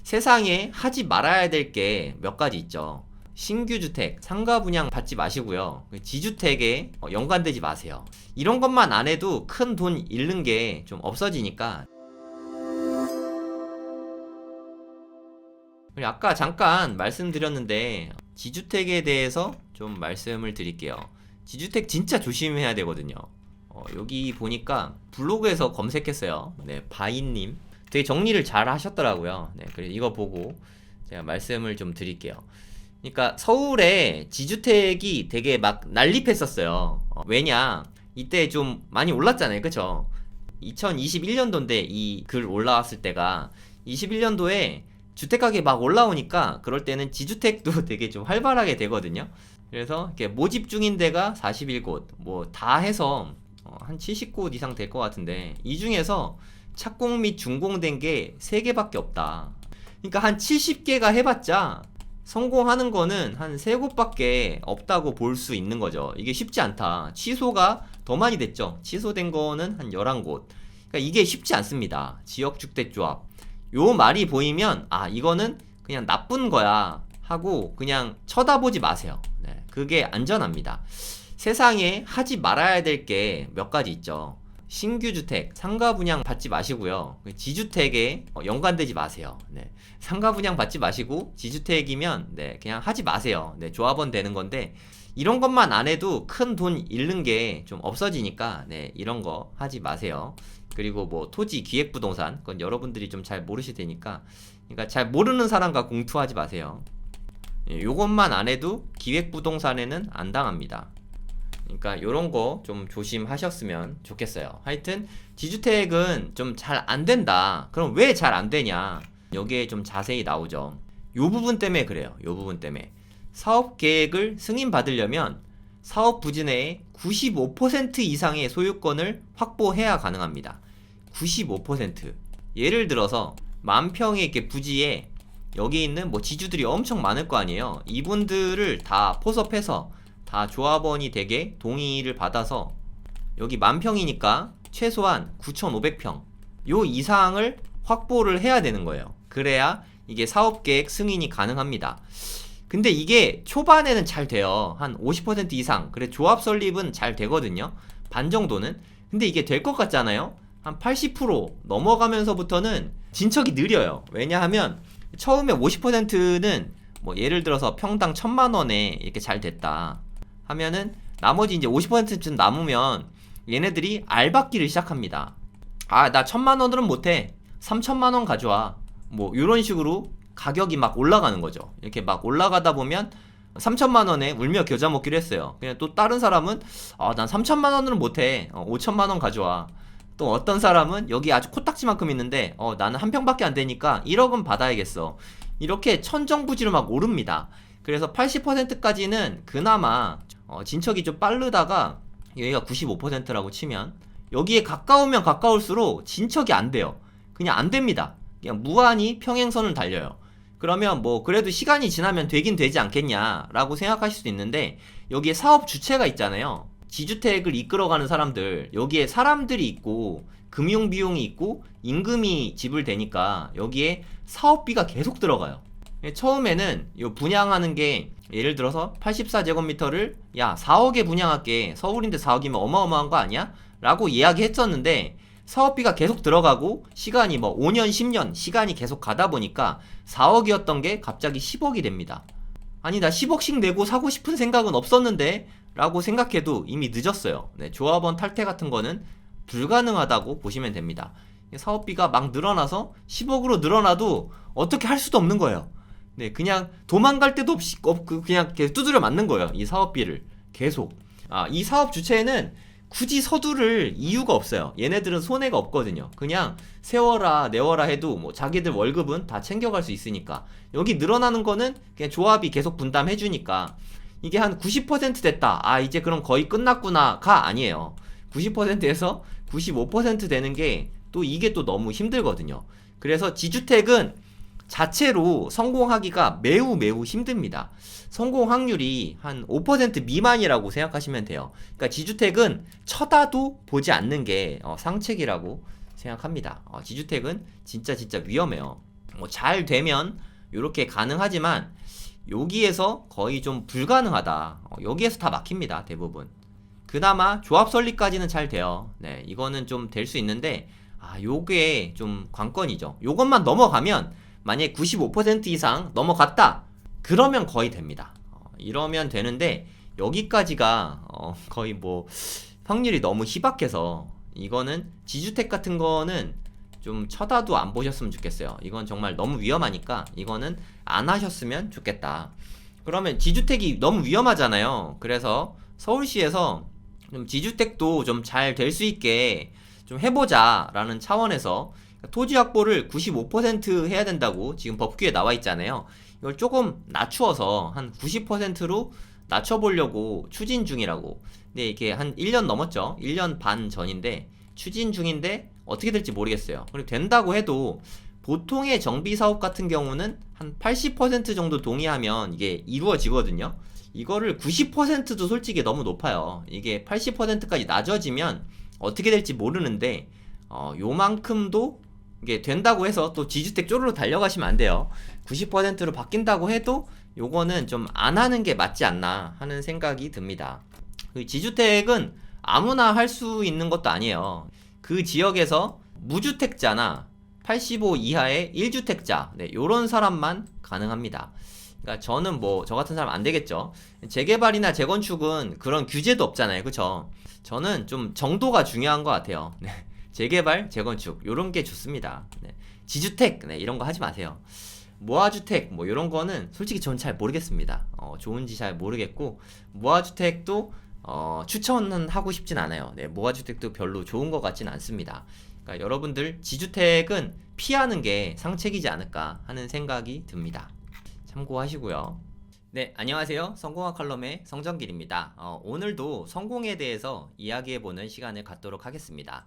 세상에 하지 말아야 될 게 몇 가지 있죠. 신규 주택, 상가 분양 받지 마시고요. 지주택에 연관되지 마세요. 이런 것만 안 해도 큰 돈 잃는 게 좀 없어지니까. 그리고 아까 잠깐 말씀드렸는데 지주택에 대해서 좀 말씀을 드릴게요. 지주택 진짜 조심해야 되거든요. 여기 보니까 블로그에서 검색했어요. 네, 바이님 되게 정리를 잘 하셨더라고요. 네, 그래서 이거 보고 제가 말씀을 좀 드릴게요. 그러니까 서울에 지주택이 되게 막 난립했었어요. 왜냐, 이때 좀 많이 올랐잖아요, 그쵸? 2021년도인데 이 글 올라왔을 때가 21년도에 주택가격이 막 올라오니까 그럴 때는 지주택도 되게 좀 활발하게 되거든요. 그래서 이렇게 모집 중인 데가 41곳, 뭐 다 해서 한 70곳 이상 될 것 같은데, 이 중에서 착공 및 준공된 게 3개밖에 없다. 그러니까 한 70개가 해봤자 성공하는 거는 한 3곳밖에 없다고 볼 수 있는 거죠. 이게 쉽지 않다. 취소가 더 많이 됐죠. 취소된 거는 한 11곳. 그러니까 이게 쉽지 않습니다. 지역주택조합. 요 말이 보이면 아, 이거는 그냥 나쁜 거야 하고 그냥 쳐다보지 마세요. 네, 그게 안전합니다. 세상에 하지 말아야 될 게 몇 가지 있죠. 신규 주택, 상가 분양 받지 마시고요. 지주택에 연관되지 마세요. 네, 상가 분양 받지 마시고 지주택이면 네, 그냥 하지 마세요. 네, 조합원 되는 건데 이런 것만 안 해도 큰 돈 잃는 게 좀 없어지니까 네, 이런 거 하지 마세요. 그리고 뭐 토지 기획부동산, 그건 여러분들이 좀 잘 모르실 테니까, 그러니까 잘 모르는 사람과 공투하지 마세요. 요것만 안 해도 기획부동산에는 안 당합니다. 그러니까 요런 거 좀 조심하셨으면 좋겠어요. 하여튼 지주택은 좀 잘 안 된다. 그럼 왜 잘 안 되냐? 여기에 좀 자세히 나오죠. 요 부분 때문에 그래요. 요 부분 때문에. 사업 계획을 승인 받으려면 사업 부지 내에 95% 이상의 소유권을 확보해야 가능합니다. 95%. 예를 들어서 만평의 이렇게 부지에 여기 있는 뭐 지주들이 엄청 많을 거 아니에요. 이분들을 다 포섭해서 다 조합원이 되게 동의를 받아서 여기 만평이니까 최소한 9,500평 요 이상을 확보를 해야 되는 거예요. 그래야 이게 사업계획 승인이 가능합니다. 근데 이게 초반에는 잘 돼요. 한 50% 이상. 그래, 조합 설립은 잘 되거든요. 반 정도는. 근데 이게 될 것 같잖아요. 한 80% 넘어가면서부터는 진척이 느려요. 왜냐하면 처음에 50%는 뭐 예를 들어서 평당 1,000만원에 이렇게 잘 됐다 하면은 나머지 이제 50%쯤 남으면 얘네들이 알받기를 시작합니다. 아, 나 1,000만원으로는 못해. 3,000만원 가져와. 뭐 이런 식으로 가격이 막 올라가는 거죠. 이렇게 막 올라가다 보면 3,000만원에 울며 겨자 먹기로 했어요. 그냥 또 다른 사람은 난 3,000만원으로는 못해. 5,000만원 가져와. 또 어떤 사람은 여기 아주 코딱지만큼 있는데 나는 한 평밖에 안 되니까 1억은 받아야겠어. 이렇게 천정부지로 막 오릅니다. 그래서 80%까지는 그나마 진척이 좀 빠르다가 여기가 95%라고 치면 여기에 가까우면 가까울수록 진척이 안 돼요. 그냥 안 됩니다. 그냥 무한히 평행선을 달려요. 그러면 뭐 그래도 시간이 지나면 되긴 되지 않겠냐라고 생각하실 수도 있는데, 여기에 사업 주체가 있잖아요. 지주택을 이끌어가는 사람들, 여기에 사람들이 있고 금융 비용이 있고 임금이 지불되니까 여기에 사업비가 계속 들어가요. 처음에는 요 분양하는 게 예를 들어서 84제곱미터를 야 4억에 분양할게, 서울인데 4억이면 어마어마한 거 아니야? 라고 이야기했었는데 사업비가 계속 들어가고 시간이 뭐 5년 10년 시간이 계속 가다 보니까 4억이었던 게 갑자기 10억이 됩니다. 아니, 나 10억씩 내고 사고 싶은 생각은 없었는데 라고 생각해도 이미 늦었어요. 네, 조합원 탈퇴 같은 거는 불가능하다고 보시면 됩니다. 사업비가 막 늘어나서 10억으로 늘어나도 어떻게 할 수도 없는 거예요. 네, 그냥 도망갈 데도 없이 그냥 계속 두드려 맞는 거예요. 이 사업비를 계속. 이 사업 주체는 굳이 서두를 이유가 없어요. 얘네들은 손해가 없거든요. 그냥 세워라 내워라 해도 뭐 자기들 월급은 다 챙겨갈 수 있으니까. 여기 늘어나는 거는 그냥 조합이 계속 분담해 주니까. 이게 한 90% 됐다, 이제 그럼 거의 끝났구나가 아니에요. 90%에서 95% 되는 게 또 이게 또 너무 힘들거든요. 그래서 지주택은 자체로 성공하기가 매우 매우 힘듭니다. 성공 확률이 한 5% 미만이라고 생각하시면 돼요. 그러니까 지주택은 쳐다도 보지 않는 게 상책이라고 생각합니다. 지주택은 진짜 위험해요. 뭐 잘 되면 이렇게 가능하지만 여기에서 거의 좀 불가능하다. 여기에서 다 막힙니다. 대부분. 그나마 조합 설립까지는 잘 돼요. 네, 이거는 좀 될 수 있는데 요게 좀 관건이죠. 요것만 넘어가면 만약에 95% 이상 넘어갔다. 그러면 거의 됩니다. 이러면 되는데 여기까지가 거의 뭐 확률이 너무 희박해서 이거는 지주택 같은 거는 좀 쳐다도 안 보셨으면 좋겠어요. 이건 정말 너무 위험하니까 이거는 안 하셨으면 좋겠다. 그러면 지주택이 너무 위험하잖아요. 그래서 서울시에서 좀 지주택도 좀 잘 될 수 있게 좀 해보자 라는 차원에서 토지 확보를 95% 해야 된다고 지금 법규에 나와 있잖아요. 이걸 조금 낮추어서 한 90%로 낮춰보려고 추진 중이라고. 근데 이게 한 1년 넘었죠. 1년 반 전인데 추진 중인데 어떻게 될지 모르겠어요. 그리고 된다고 해도 보통의 정비 사업 같은 경우는 한 80% 정도 동의하면 이게 이루어지거든요. 이거를 90%도 솔직히 너무 높아요. 이게 80%까지 낮아지면 어떻게 될지 모르는데 요만큼도 이게 된다고 해서 또 지주택 쪼르르 달려가시면 안 돼요. 90%로 바뀐다고 해도 요거는 좀 안 하는 게 맞지 않나 하는 생각이 듭니다. 지주택은 아무나 할 수 있는 것도 아니에요. 그 지역에서 무주택자나 85 이하의 1주택자, 네, 요런 사람만 가능합니다. 그러니까 저는 뭐 저 같은 사람 안 되겠죠. 재개발이나 재건축은 그런 규제도 없잖아요. 그쵸? 저는 좀 정도가 중요한 것 같아요. 네. 재개발, 재건축 요런 게 좋습니다. 네. 지주택 네, 이런 거 하지 마세요. 모아주택 뭐 이런 거는 솔직히 전 잘 모르겠습니다. 좋은지 잘 모르겠고 모아주택도 추천은 하고 싶진 않아요. 네, 모아주택도 별로 좋은 것 같진 않습니다. 그러니까 여러분들 지주택은 피하는 게 상책이지 않을까 하는 생각이 듭니다. 참고하시고요. 네, 안녕하세요. 성공학 칼럼의 성정길입니다. 오늘도 성공에 대해서 이야기해보는 시간을 갖도록 하겠습니다.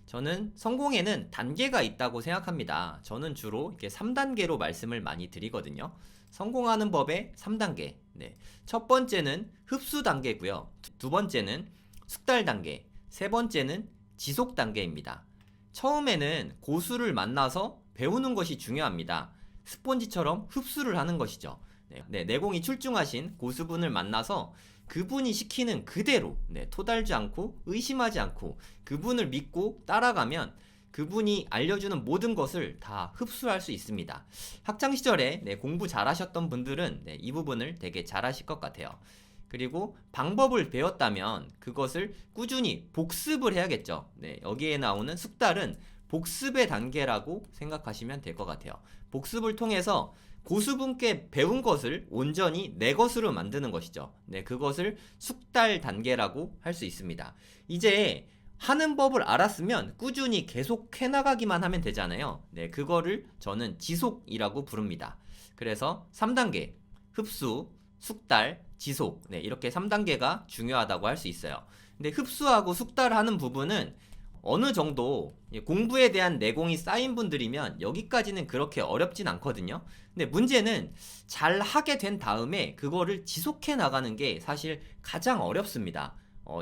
저는 성공에는 단계가 있다고 생각합니다. 저는 주로 이렇게 3단계로 말씀을 많이 드리거든요. 성공하는 법의 3단계. 네. 첫 번째는 흡수 단계고요. 두 번째는 숙달 단계. 세 번째는 지속 단계입니다. 처음에는 고수를 만나서 배우는 것이 중요합니다. 스폰지처럼 흡수를 하는 것이죠. 네, 내공이 출중하신 고수분을 만나서 그분이 시키는 그대로 토달지 않고 의심하지 않고 그분을 믿고 따라가면 그분이 알려주는 모든 것을 다 흡수할 수 있습니다. 학창시절에 공부 잘하셨던 분들은 이 부분을 되게 잘하실 것 같아요. 그리고 방법을 배웠다면 그것을 꾸준히 복습을 해야겠죠. 여기에 나오는 숙달은 복습의 단계라고 생각하시면 될 것 같아요. 복습을 통해서 고수분께 배운 것을 온전히 내 것으로 만드는 것이죠. 그것을 숙달 단계라고 할 수 있습니다. 이제 하는 법을 알았으면 꾸준히 계속 해나가기만 하면 되잖아요. 그거를 저는 지속이라고 부릅니다. 그래서 3단계, 흡수, 숙달, 지속, 이렇게 3단계가 중요하다고 할 수 있어요. 근데 흡수하고 숙달하는 부분은 어느 정도 공부에 대한 내공이 쌓인 분들이면 여기까지는 그렇게 어렵진 않거든요. 근데 문제는 잘 하게 된 다음에 그거를 지속해 나가는 게 사실 가장 어렵습니다.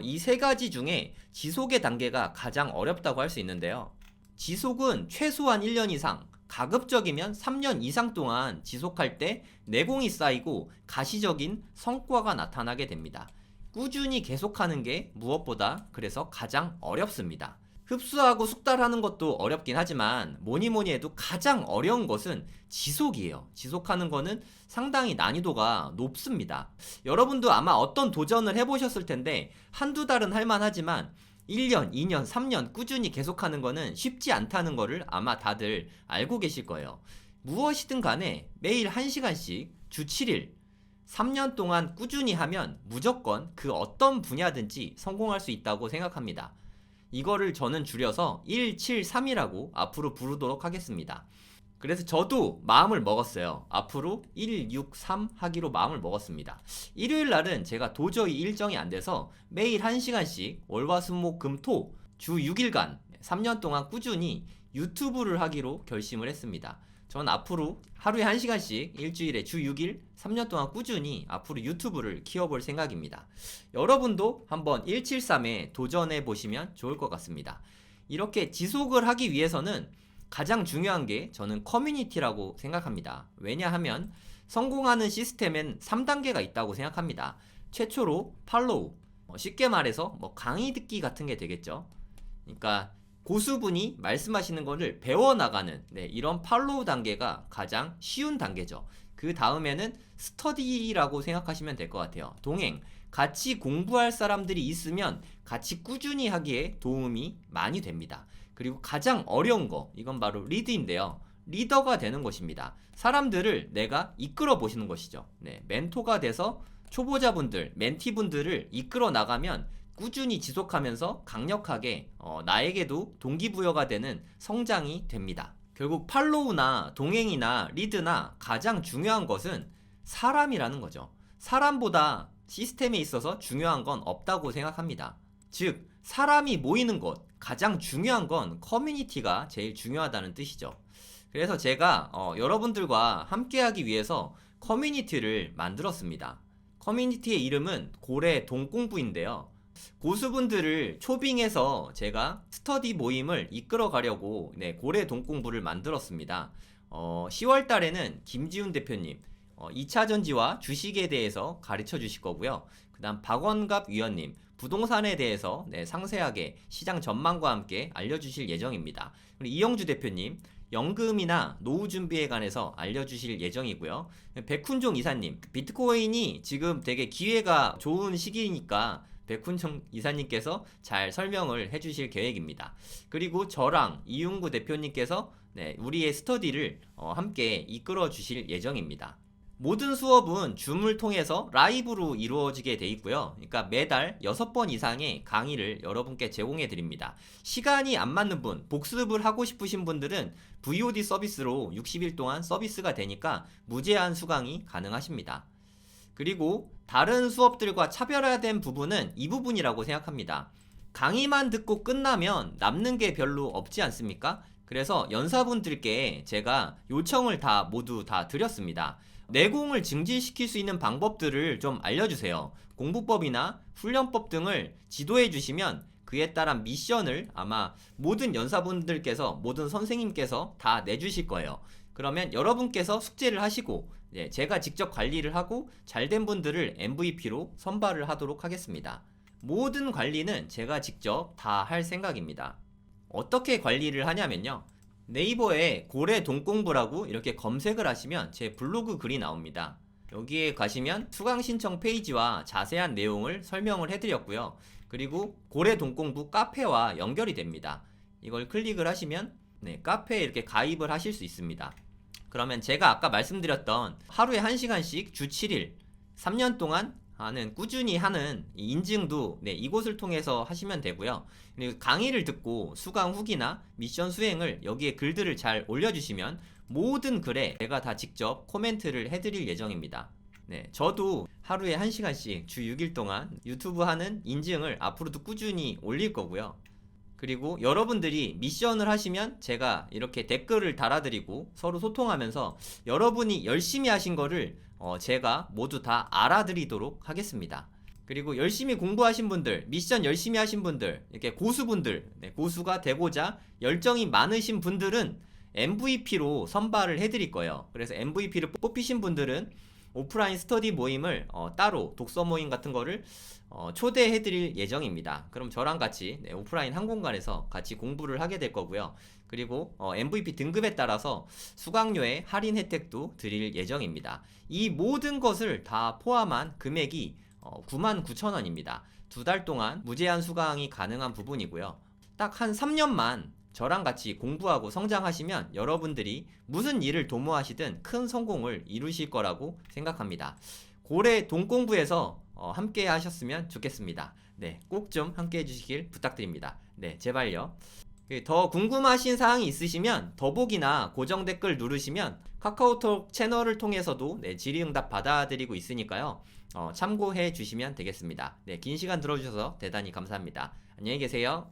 이 세 가지 중에 지속의 단계가 가장 어렵다고 할 수 있는데요. 지속은 최소한 1년 이상, 가급적이면 3년 이상 동안 지속할 때 내공이 쌓이고 가시적인 성과가 나타나게 됩니다. 꾸준히 계속하는 게 무엇보다 그래서 가장 어렵습니다. 흡수하고 숙달하는 것도 어렵긴 하지만 뭐니 해도 가장 어려운 것은 지속이에요. 지속하는 거는 상당히 난이도가 높습니다. 여러분도 아마 어떤 도전을 해보셨을 텐데 한두 달은 할만하지만 1년, 2년, 3년 꾸준히 계속하는 거는 쉽지 않다는 거를 아마 다들 알고 계실 거예요. 무엇이든 간에 매일 1시간씩 주 7일 3년 동안 꾸준히 하면 무조건 그 어떤 분야든지 성공할 수 있다고 생각합니다. 이거를 저는 줄여서 173이라고 앞으로 부르도록 하겠습니다. 그래서 저도 마음을 먹었어요. 앞으로 163 하기로 마음을 먹었습니다. 일요일 날은 제가 도저히 일정이 안 돼서 매일 1시간씩 월화수목금토 주 6일간 3년 동안 꾸준히 유튜브를 하기로 결심을 했습니다. 전 앞으로 하루에 1시간씩 일주일에 주 6일 3년 동안 꾸준히 앞으로 유튜브를 키워볼 생각입니다. 여러분도 한번 173에 도전해 보시면 좋을 것 같습니다. 이렇게 지속을 하기 위해서는 가장 중요한 게 저는 커뮤니티라고 생각합니다. 왜냐하면 성공하는 시스템엔 3단계가 있다고 생각합니다. 최초로 팔로우, 쉽게 말해서 강의 듣기 같은 게 되겠죠. 그러니까 고수분이 말씀하시는 거를 배워나가는 이런 팔로우 단계가 가장 쉬운 단계죠. 그 다음에는 스터디라고 생각하시면 될 것 같아요. 동행, 같이 공부할 사람들이 있으면 같이 꾸준히 하기에 도움이 많이 됩니다. 그리고 가장 어려운 거, 이건 바로 리드인데요. 리더가 되는 것입니다. 사람들을 내가 이끌어 보시는 것이죠. 멘토가 돼서 초보자분들, 멘티분들을 이끌어 나가면 꾸준히 지속하면서 강력하게 나에게도 동기부여가 되는 성장이 됩니다. 결국 팔로우나 동행이나 리드나 가장 중요한 것은 사람이라는 거죠. 사람보다 시스템에 있어서 중요한 건 없다고 생각합니다. 즉, 사람이 모이는 곳, 가장 중요한 건 커뮤니티가 제일 중요하다는 뜻이죠. 그래서 제가 여러분들과 함께하기 위해서 커뮤니티를 만들었습니다. 커뮤니티의 이름은 고래 동공부인데요. 고수분들을 초빙해서 제가 스터디 모임을 이끌어 가려고 고래 동공부를 만들었습니다. 10월 달에는 김지훈 대표님 2차 전지와 주식에 대해서 가르쳐 주실 거고요. 그 다음 박원갑 위원님 부동산에 대해서 상세하게 시장 전망과 함께 알려주실 예정입니다. 그리고 이영주 대표님 연금이나 노후 준비에 관해서 알려주실 예정이고요. 백훈종 이사님 비트코인이 지금 되게 기회가 좋은 시기니까 백훈종 이사님께서 잘 설명을 해주실 계획입니다. 그리고 저랑 이윤구 대표님께서 우리의 스터디를 함께 이끌어 주실 예정입니다. 모든 수업은 줌을 통해서 라이브로 이루어지게 돼 있고요. 그러니까 매달 6번 이상의 강의를 여러분께 제공해 드립니다. 시간이 안 맞는 분, 복습을 하고 싶으신 분들은 VOD 서비스로 60일 동안 서비스가 되니까 무제한 수강이 가능하십니다. 그리고 다른 수업들과 차별화된 부분은 이 부분이라고 생각합니다. 강의만 듣고 끝나면 남는 게 별로 없지 않습니까? 그래서 연사분들께 제가 요청을 모두 다 드렸습니다. 내공을 증진시킬 수 있는 방법들을 좀 알려주세요. 공부법이나 훈련법 등을 지도해 주시면 그에 따른 미션을 아마 모든 연사분들께서, 모든 선생님께서 다 내주실 거예요. 그러면 여러분께서 숙제를 하시고 제가 직접 관리를 하고 잘된 분들을 MVP로 선발을 하도록 하겠습니다. 모든 관리는 제가 직접 다 할 생각입니다. 어떻게 관리를 하냐면요. 네이버에 고래 동공부라고 이렇게 검색을 하시면 제 블로그 글이 나옵니다. 여기에 가시면 수강 신청 페이지와 자세한 내용을 설명을 해드렸고요. 그리고 고래 동공부 카페와 연결이 됩니다. 이걸 클릭을 하시면 카페에 이렇게 가입을 하실 수 있습니다. 그러면 제가 아까 말씀드렸던 하루에 1시간씩 주 7일 3년 동안 꾸준히 하는 인증도 이곳을 통해서 하시면 되고요. 그리고 강의를 듣고 수강 후기나 미션 수행을 여기에 글들을 잘 올려주시면 모든 글에 제가 다 직접 코멘트를 해드릴 예정입니다. 저도 하루에 1시간씩 주 6일 동안 유튜브 하는 인증을 앞으로도 꾸준히 올릴 거고요. 그리고 여러분들이 미션을 하시면 제가 이렇게 댓글을 달아드리고 서로 소통하면서 여러분이 열심히 하신 거를 제가 모두 다 알아드리도록 하겠습니다. 그리고 열심히 공부하신 분들, 미션 열심히 하신 분들, 이렇게 고수분들, 고수가 되고자 열정이 많으신 분들은 MVP로 선발을 해드릴 거예요. 그래서 MVP를 뽑히신 분들은 오프라인 스터디 모임을 따로 독서 모임 같은 거를 초대해드릴 예정입니다. 그럼 저랑 같이 오프라인 한 공간에서 같이 공부를 하게 될 거고요. 그리고 MVP 등급에 따라서 수강료의 할인 혜택도 드릴 예정입니다. 이 모든 것을 다 포함한 금액이 99,000원입니다. 2달 동안 무제한 수강이 가능한 부분이고요. 딱 한 3년만 저랑 같이 공부하고 성장하시면 여러분들이 무슨 일을 도모하시든 큰 성공을 이루실 거라고 생각합니다. 고래 동공부에서 함께 하셨으면 좋겠습니다. 꼭 좀 함께 해주시길 부탁드립니다. 제발요. 더 궁금하신 사항이 있으시면 더보기나 고정 댓글 누르시면 카카오톡 채널을 통해서도 질의응답 받아드리고 있으니까요. 참고해 주시면 되겠습니다. 긴 시간 들어주셔서 대단히 감사합니다. 안녕히 계세요.